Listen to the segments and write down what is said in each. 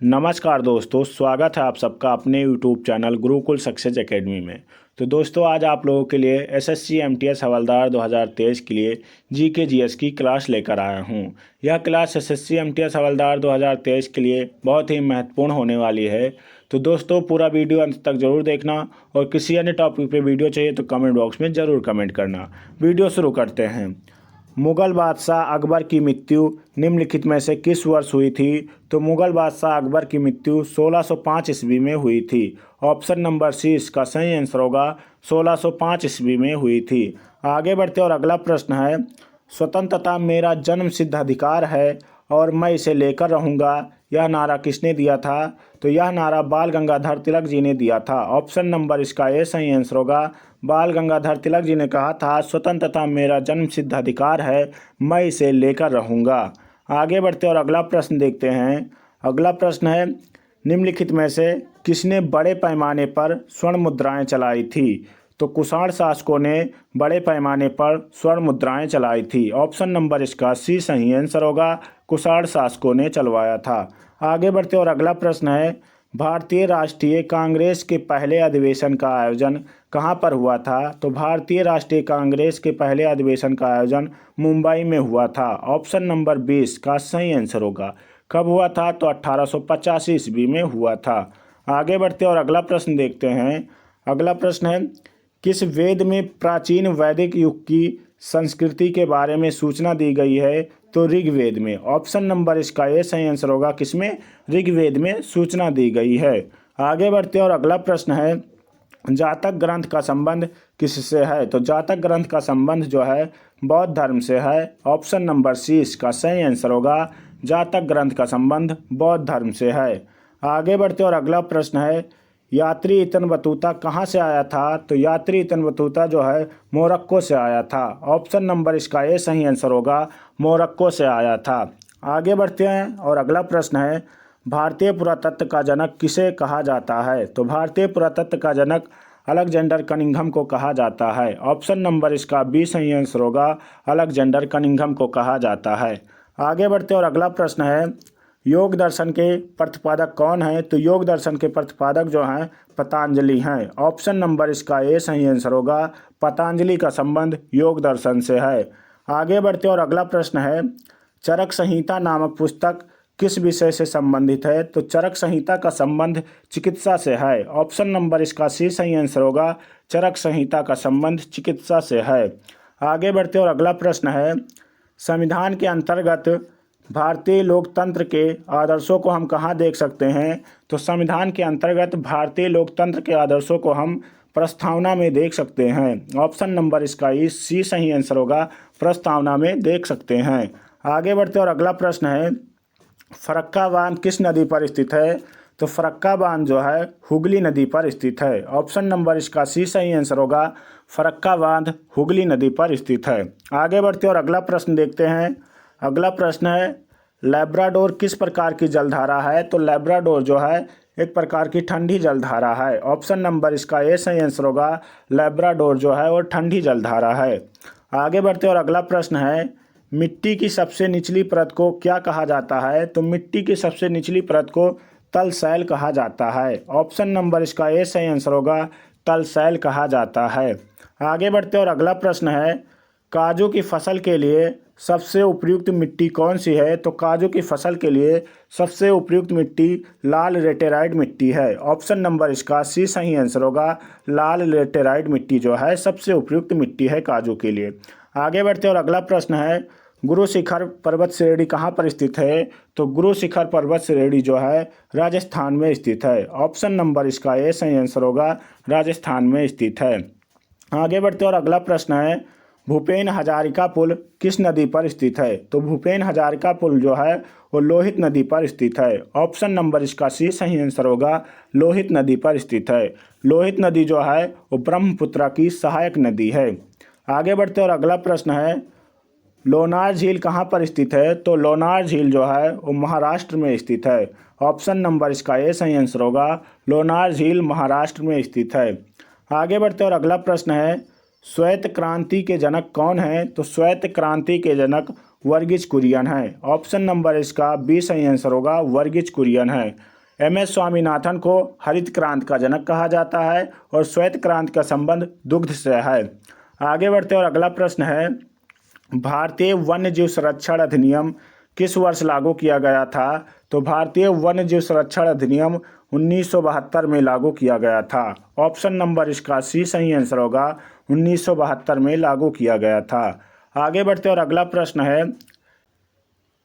नमस्कार दोस्तों, स्वागत है आप सबका अपने YouTube channel Gurukul success academy में। तो दोस्तों, आज आप लोगों के लिए एसएससी एमटीएस हवलदार 2023 के लिए जीके जीएस की क्लास लेकर आया हूं। यह क्लास एसएससी एमटीएस हवलदार 2023 के लिए बहुत ही महत्वपूर्ण होने वाली है। तो दोस्तों, पूरा वीडियो अंत तक जरूर देखना और किसी अन्य टॉपिक पे वीडियो चाहिए तो कमेंट बॉक्स में ज़रूर कमेंट करना। वीडियो शुरू करते हैं। मुग़ल बादशाह अकबर की मृत्यु निम्नलिखित में से किस वर्ष हुई थी? तो मुग़ल बादशाह अकबर की मृत्यु 1605 ईस्वी में हुई थी। ऑप्शन नंबर सी इसका सही आंसर होगा, 1605 ईस्वी में हुई थी। आगे बढ़ते और अगला प्रश्न है, स्वतंत्रता मेरा जन्म सिद्ध अधिकार है और मैं इसे लेकर रहूँगा, यह नारा किसने दिया था? तो यह नारा बाल गंगाधर तिलक जी ने दिया था। ऑप्शन नंबर इसका ए सही आंसर होगा, बाल गंगाधर तिलक जी ने कहा था स्वतंत्रता मेरा जन्म सिद्ध अधिकार है, मैं इसे लेकर रहूँगा। आगे बढ़ते और अगला प्रश्न देखते हैं। अगला प्रश्न है, निम्नलिखित में से किसने बड़े पैमाने पर स्वर्ण मुद्राएं चलाई थी? तो कुषाण शासकों ने बड़े पैमाने पर स्वर्ण मुद्राएं चलाई थी। ऑप्शन नंबर इसका सी सही आंसर होगा, कुषाण शासकों ने चलवाया था। आगे बढ़ते और अगला प्रश्न है, भारतीय राष्ट्रीय कांग्रेस के पहले अधिवेशन का आयोजन कहाँ पर हुआ था? तो भारतीय राष्ट्रीय कांग्रेस के पहले अधिवेशन का आयोजन मुंबई में हुआ था। ऑप्शन नंबर 20 का सही आंसर होगा। कब हुआ था? तो 1885 ईस्वी में हुआ था। आगे बढ़ते और अगला प्रश्न देखते हैं। अगला प्रश्न है, किस वेद में प्राचीन वैदिक युग की संस्कृति के बारे में सूचना दी गई है? तो ऋग्वेद में। ऑप्शन नंबर इसका ये सही आंसर होगा, किसमें? ऋग्वेद में सूचना दी गई है। आगे बढ़ते और अगला प्रश्न है, जातक ग्रंथ का संबंध किससे है? तो जातक ग्रंथ का संबंध जो है बौद्ध धर्म से है। ऑप्शन नंबर सी इसका सही आंसर होगा, जातक ग्रंथ का संबंध बौद्ध धर्म से है। आगे बढ़ते और अगला प्रश्न है, यात्री इब्न बतूता कहाँ से आया था? तो यात्री इब्न बतूता जो है मोरक्को से आया था। ऑप्शन नंबर इसका ए सही आंसर होगा, मोरक्को से आया था। आगे बढ़ते हैं और अगला प्रश्न है, भारतीय पुरातत्व का जनक किसे कहा जाता है? तो भारतीय पुरातत्व का जनक अलेक्जेंडर कनिंघम को कहा जाता है। ऑप्शन नंबर इसका बी सही आंसर होगा, अलेक्जेंडर कनिंघम को कहा जाता है। आगे बढ़ते और अगला प्रश्न है, योग दर्शन के प्रतिपादक कौन है? तो योग दर्शन के प्रतिपादक जो हैं पतंजलि हैं। ऑप्शन नंबर इसका ए सही आंसर होगा, पतंजलि का संबंध योग दर्शन से है। आगे बढ़ते और अगला प्रश्न है, चरक संहिता नामक पुस्तक किस विषय से संबंधित है? तो चरक संहिता का संबंध चिकित्सा से है। ऑप्शन नंबर इसका सी सही आंसर होगा, चरक संहिता का संबंध चिकित्सा से है। आगे बढ़ते और अगला प्रश्न है, संविधान के अंतर्गत भारतीय लोकतंत्र के आदर्शों को हम कहाँ देख सकते हैं? तो संविधान के अंतर्गत भारतीय लोकतंत्र के आदर्शों को हम प्रस्तावना में देख सकते हैं। ऑप्शन नंबर इसका सी सही आंसर होगा, प्रस्तावना में देख सकते हैं। आगे बढ़ते और अगला प्रश्न है, फरक्का बांध किस नदी पर स्थित है? तो फरक्का बांध जो है हुगली नदी पर स्थित है। ऑप्शन नंबर इसका सी सही आंसर होगा, फरक्का बांध हुगली नदी पर स्थित है। आगे बढ़ते और अगला प्रश्न देखते हैं। अगला प्रश्न है, लैब्राडोर किस प्रकार की जलधारा है? तो लैब्राडोर जो है एक प्रकार की ठंडी जलधारा है। ऑप्शन नंबर इसका ए सही आंसर होगा, लैब्राडोर जो है वो ठंडी जलधारा है। आगे बढ़ते और अगला प्रश्न है, मिट्टी की सबसे निचली परत को क्या कहा जाता है? तो मिट्टी की सबसे निचली परत को तलशैल कहा जाता है। ऑप्शन नंबर इसका ए सही आंसर होगा, तलशैल कहा जाता है। आगे बढ़ते और अगला प्रश्न है, काजू की फसल के लिए सबसे उपयुक्त मिट्टी कौन सी है? तो काजू की फसल के लिए सबसे उपयुक्त मिट्टी लाल लेटेराइट मिट्टी है। ऑप्शन नंबर इसका सी सही आंसर होगा, लाल लेटेराइट मिट्टी जो है सबसे उपयुक्त मिट्टी है काजू के लिए। आगे बढ़ते और अगला प्रश्न है, गुरु शिखर पर्वत श्रेणी कहाँ पर स्थित है? तो गुरु शिखर पर्वत श्रेणी जो है राजस्थान में स्थित है। ऑप्शन नंबर इसका ए सही आंसर होगा, राजस्थान में स्थित है। आगे बढ़ते और अगला प्रश्न है, भूपेन हजारिका पुल किस नदी पर स्थित है? तो भूपेन हजारिका पुल जो है वो लोहित नदी पर स्थित है। ऑप्शन नंबर इसका सी सही आंसर होगा, लोहित नदी पर स्थित है। लोहित नदी जो है वो ब्रह्मपुत्र की सहायक नदी है। आगे बढ़ते और अगला प्रश्न है, लोनार झील कहाँ पर स्थित है? तो लोनार झील जो है वो महाराष्ट्र में स्थित है। ऑप्शन नंबर इसका ए सही आंसर होगा, लोनार झील महाराष्ट्र में स्थित है। आगे बढ़ते और अगला प्रश्न है, श्वेत क्रांति के जनक कौन हैं? तो श्वेत क्रांति के जनक वर्गीज कुरियन है। ऑप्शन नंबर इसका बी सही आंसर होगा, वर्गीज कुरियन है। एम.एस. स्वामीनाथन को हरित क्रांति का जनक कहा जाता है और श्वेत क्रांति का संबंध दुग्ध से है। आगे बढ़ते और अगला प्रश्न है, भारतीय वन्य जीव संरक्षण अधिनियम किस वर्ष लागू किया गया था? तो भारतीय वन्य जीव संरक्षण अधिनियम 1972 में लागू किया गया था। ऑप्शन नंबर इसका सी सही आंसर होगा, 1972 में लागू किया गया था। आगे बढ़ते और अगला प्रश्न है,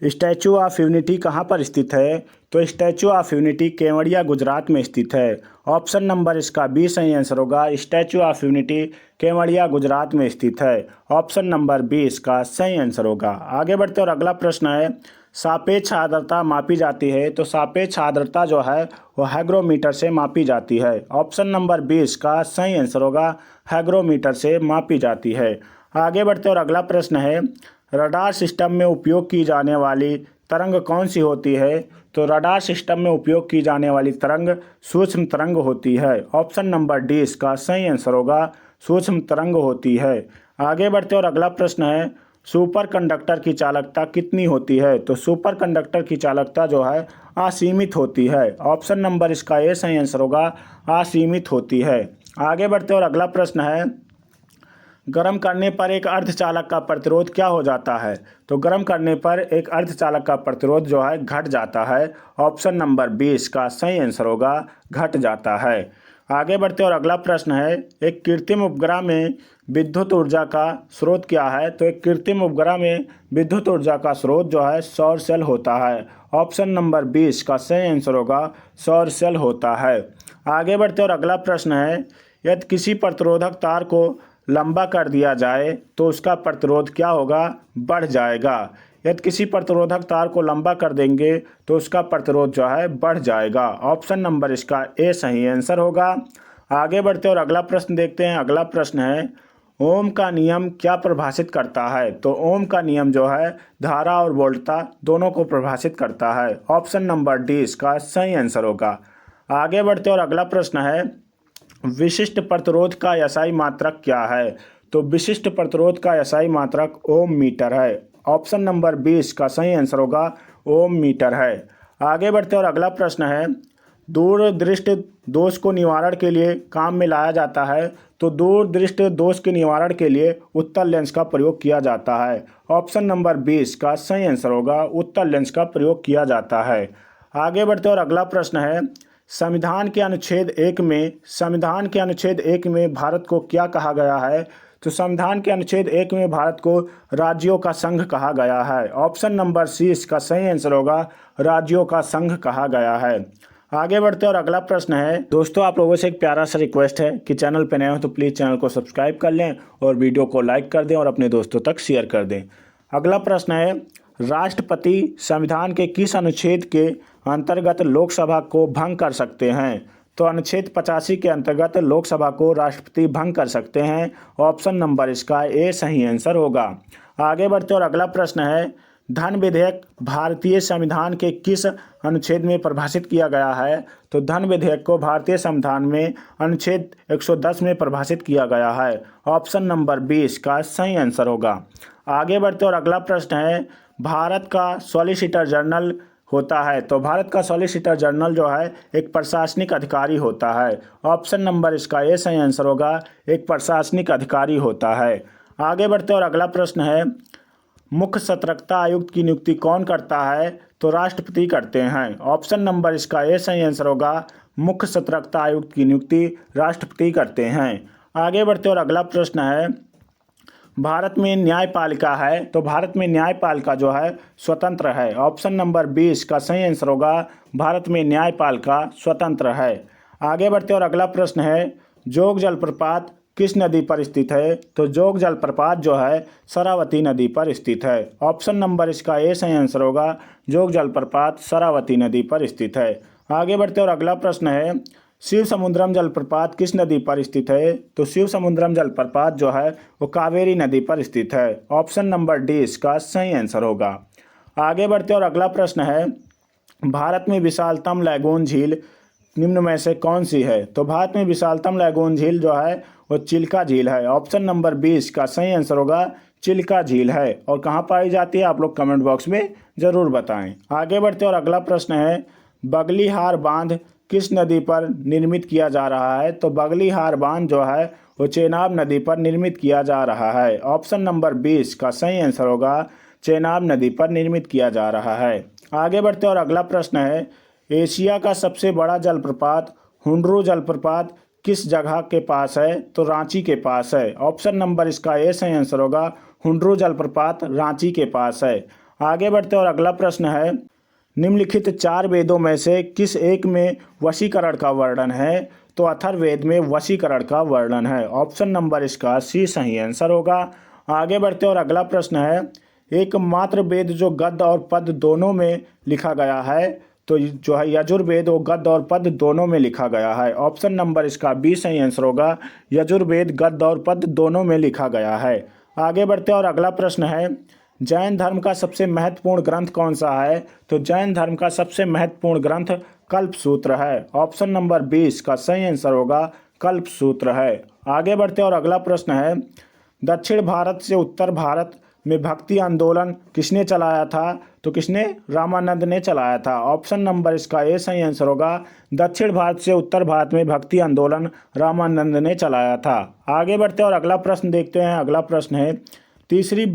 स्टैचू ऑफ यूनिटी कहाँ पर स्थित है? तो statue of unity Kevadia Gujarat में स्थित है। ऑप्शन नंबर इसका बी सही आंसर होगा, statue of unity Kevadia Gujarat में स्थित है। ऑप्शन नंबर बी इसका सही आंसर होगा। आगे बढ़ते और अगला प्रश्न है, सापेक्ष आर्द्रता मापी जाती है। तो सापेक्ष आर्द्रता जो है वो हैग्रोमीटर से मापी जाती है। ऑप्शन नंबर बी इसका सही आंसर होगा, हैग्रोमीटर से मापी जाती है। आगे बढ़ते और अगला प्रश्न है, रडार सिस्टम में उपयोग की जाने वाली तरंग कौन सी होती है? तो रडार सिस्टम में उपयोग की जाने वाली तरंग सूक्ष्म तरंग होती है। ऑप्शन नंबर डी इसका सही आंसर होगा, सूक्ष्म तरंग होती है। आगे बढ़ते और अगला प्रश्न है, सुपर कंडक्टर की चालकता कितनी होती है? तो सुपर कंडक्टर की चालकता जो है असीमित होती है। ऑप्शन नंबर इसका ए सही आंसर होगा, असीमित होती है। आगे बढ़ते और अगला प्रश्न है, गर्म करने पर एक अर्धचालक का प्रतिरोध क्या हो जाता है? तो गर्म करने पर एक अर्धचालक का प्रतिरोध जो है घट जाता है। ऑप्शन नंबर 20 का सही आंसर होगा, घट जाता है। आगे बढ़ते और अगला प्रश्न है, एक कृत्रिम उपग्रह में विद्युत ऊर्जा का स्रोत क्या है? तो एक कृत्रिम उपग्रह में विद्युत ऊर्जा का स्रोत जो है सौर सेल होता है। ऑप्शन नंबर 20 का सही आंसर होगा, सौर सेल होता है। आगे बढ़ते और अगला प्रश्न है, यदि किसी प्रतिरोधक तार को लंबा कर दिया जाए तो उसका प्रतिरोध क्या होगा? बढ़ जाएगा। यदि किसी प्रतिरोधक तार को लंबा कर देंगे तो उसका प्रतिरोध जो है बढ़ जाएगा। ऑप्शन नंबर इसका ए सही आंसर होगा। आगे बढ़ते और अगला प्रश्न देखते हैं। अगला प्रश्न है, ओम का नियम क्या परिभाषित करता है? तो ओम का नियम जो है धारा और वोल्टता दोनों को परिभाषित करता है। ऑप्शन नंबर डी इसका सही आंसर होगा। आगे बढ़ते और अगला प्रश्न है, विशिष्ट प्रतिरोध का एसआई मात्रक क्या है? तो विशिष्ट प्रतिरोध का एसआई मात्रक ओम मीटर है। ऑप्शन नंबर 20 का सही आंसर होगा, ओम मीटर है। आगे बढ़ते और अगला प्रश्न है, दूरदृष्टि दोष को निवारण के लिए काम में लाया जाता है। तो दूरदृष्टि दोष के निवारण के लिए उत्तल लेंस का प्रयोग किया जाता है। ऑप्शन नंबर 20 का सही आंसर होगा, उत्तल लेंस का प्रयोग किया जाता है। आगे बढ़ते और अगला प्रश्न है, संविधान के अनुच्छेद 1 में भारत को क्या कहा गया है? तो संविधान के अनुच्छेद 1 में भारत को राज्यों का संघ कहा गया है। ऑप्शन नंबर सी इसका सही आंसर होगा, राज्यों का संघ कहा गया है। आगे बढ़ते और अगला प्रश्न है, दोस्तों आप लोगों से एक प्यारा सा रिक्वेस्ट है कि चैनल पर नए हो तो प्लीज़ चैनल को सब्सक्राइब कर लें और वीडियो को लाइक कर दें और अपने दोस्तों तक शेयर कर दें। अगला प्रश्न है, राष्ट्रपति संविधान के किस अनुच्छेद के अंतर्गत लोकसभा को भंग कर सकते हैं? तो अनुच्छेद 85 के अंतर्गत लोकसभा को राष्ट्रपति भंग कर सकते हैं। ऑप्शन नंबर इसका ए सही आंसर होगा। आगे बढ़ते और अगला प्रश्न है, धन विधेयक भारतीय संविधान के किस अनुच्छेद में परिभाषित किया गया है? तो धन विधेयक को भारतीय संविधान में अनुच्छेद 110 में परिभाषित किया गया है। ऑप्शन नंबर 20 का सही आंसर होगा। आगे बढ़ते और अगला प्रश्न है, भारत का सॉलिसिटर जनरल होता है। तो भारत का सॉलिसिटर जनरल जो है एक प्रशासनिक अधिकारी होता है। ऑप्शन नंबर इसका ए सही आंसर होगा, एक प्रशासनिक अधिकारी होता है। आगे बढ़ते और अगला प्रश्न है, मुख्य सतर्कता आयुक्त की नियुक्ति कौन करता है? तो राष्ट्रपति करते हैं। ऑप्शन नंबर इसका ए सही आंसर होगा, मुख्य सतर्कता आयुक्त की नियुक्ति राष्ट्रपति करते हैं। आगे बढ़ते और अगला प्रश्न है, भारत में न्यायपालिका है। तो भारत में न्यायपालिका जो है स्वतंत्र है। ऑप्शन नंबर 20 का सही आंसर होगा, भारत में न्यायपालिका स्वतंत्र है। आगे बढ़ते और अगला प्रश्न है, जोग जलप्रपात किस नदी पर स्थित है? तो जोग जलप्रपात जो है शरावती नदी पर स्थित है। ऑप्शन नंबर इसका ए सही आंसर होगा, जोग जलप्रपात शरावती नदी पर स्थित है। आगे बढ़ते और अगला प्रश्न है, शिव समुद्रम जलप्रपात किस नदी पर स्थित है? तो शिव समुद्रम जलप्रपात जो है वो कावेरी नदी पर स्थित है। ऑप्शन नंबर डी इसका सही आंसर होगा। आगे बढ़ते और अगला प्रश्न है, भारत में विशालतम लैगून झील निम्न में से कौन सी है? तो भारत में विशालतम लैगून झील जो है वो चिल्का झील है। ऑप्शन नंबर 20 का सही आंसर होगा, चिल्का झील है और कहाँ पाई जाती है, आप लोग कमेंट बॉक्स में ज़रूर बताएं। आगे बढ़ते और अगला प्रश्न है, बगलीहार बांध किस नदी पर निर्मित किया जा रहा है। तो बगलीहार बांध जो है वो चेनाब नदी पर निर्मित किया जा रहा है। ऑप्शन नंबर 20 का सही आंसर होगा चेनाब नदी पर निर्मित किया जा रहा है। आगे बढ़ते और अगला प्रश्न है, एशिया का सबसे बड़ा जलप्रपात हुंड्रू जलप्रपात किस जगह के पास है। तो रांची के पास है। ऑप्शन नंबर इसका ए सही आंसर होगा हुंड्रू जलप्रपात रांची के पास है। आगे बढ़ते और अगला प्रश्न है, निम्नलिखित 4 वेदों में से किस एक में वशीकरण का वर्णन है। तो अथर्ववेद में वशीकरण का वर्णन है। ऑप्शन नंबर इसका सी सही आंसर होगा। आगे बढ़ते और अगला प्रश्न है, एकमात्र वेद जो गद्य और पद दोनों में लिखा गया है। तो जो है यजुर्वेद वो गद्य और पद दोनों में लिखा गया है। ऑप्शन नंबर इसका बी सही आंसर होगा यजुर्वेद गद्य और पद दोनों में लिखा गया है। आगे बढ़ते और अगला प्रश्न है, जैन धर्म का सबसे महत्वपूर्ण ग्रंथ कौन सा है। तो जैन धर्म का सबसे महत्वपूर्ण ग्रंथ कल्पसूत्र है। ऑप्शन नंबर 20 का सही आंसर होगा कल्पसूत्र है। आगे बढ़ते और अगला प्रश्न है, दक्षिण भारत से उत्तर भारत में भक्ति आंदोलन किसने चलाया था। तो किसने, रामानंद ने चलाया था। ऑप्शन नंबर इसका ए सही आंसर होगा दक्षिण भारत से उत्तर भारत में भक्ति आंदोलन रामानंद ने चलाया था। आगे बढ़ते और अगला प्रश्न देखते हैं। अगला प्रश्न है, तीसरी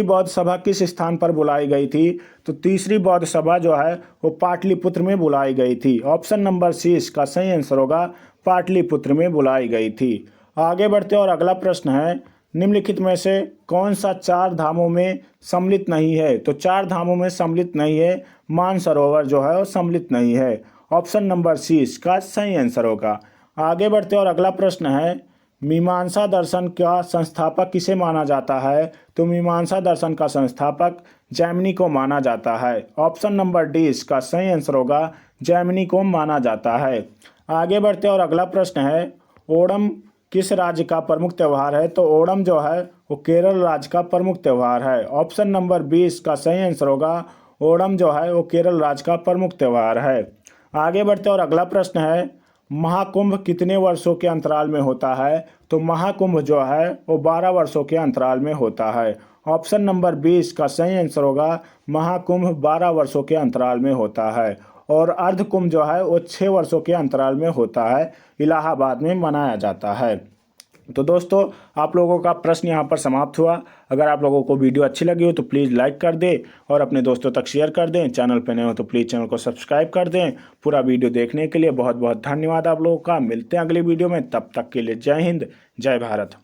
बौद्ध सभा किस स्थान पर बुलाई गई थी। तो तीसरी बौद्ध सभा जो है वो पाटलिपुत्र में बुलाई गई थी। ऑप्शन नंबर सी इसका सही आंसर होगा पाटलिपुत्र में बुलाई गई थी। आगे बढ़ते और अगला प्रश्न है, निम्नलिखित में से कौन सा 4 धामों में सम्मिलित नहीं है। तो 4 धामों में सम्मिलित नहीं है, मानसरोवर जो है वो सम्मिलित नहीं है। ऑप्शन नंबर सी इसका सही आंसर होगा। आगे बढ़ते और अगला प्रश्न है, मीमांसा दर्शन का संस्थापक किसे माना जाता है। तो मीमांसा दर्शन का संस्थापक जैमिनी को माना जाता है। ऑप्शन नंबर डी इसका सही आंसर होगा जैमिनी को माना जाता है। आगे बढ़ते और अगला प्रश्न है, ओणम किस राज्य का प्रमुख त्यौहार है। तो ओणम जो है वो केरल राज्य का प्रमुख त्यौहार है। ऑप्शन नंबर 20 का सही आंसर होगा ओणम जो है वो केरल राज्य का प्रमुख त्यौहार है। आगे बढ़ते और अगला प्रश्न है, महाकुंभ कितने वर्षों के अंतराल में होता है। तो महाकुंभ जो है वो 12 वर्षों के अंतराल में होता है। ऑप्शन नंबर 20 का सही आंसर होगा महाकुंभ 12 वर्षों के अंतराल में होता है। और अर्धकुंभ जो है वो 6 वर्षों के अंतराल में होता है, इलाहाबाद में मनाया जाता है। तो दोस्तों आप लोगों का प्रश्न यहाँ पर समाप्त हुआ। अगर आप लोगों को वीडियो अच्छी लगी हो तो प्लीज़ लाइक कर दें और अपने दोस्तों तक शेयर कर दें। चैनल पर नए हो तो प्लीज़ चैनल को सब्सक्राइब कर दें। पूरा वीडियो देखने के लिए बहुत बहुत धन्यवाद आप लोगों का। मिलते हैं अगली वीडियो में, तब तक के लिए जय हिंद जय भारत।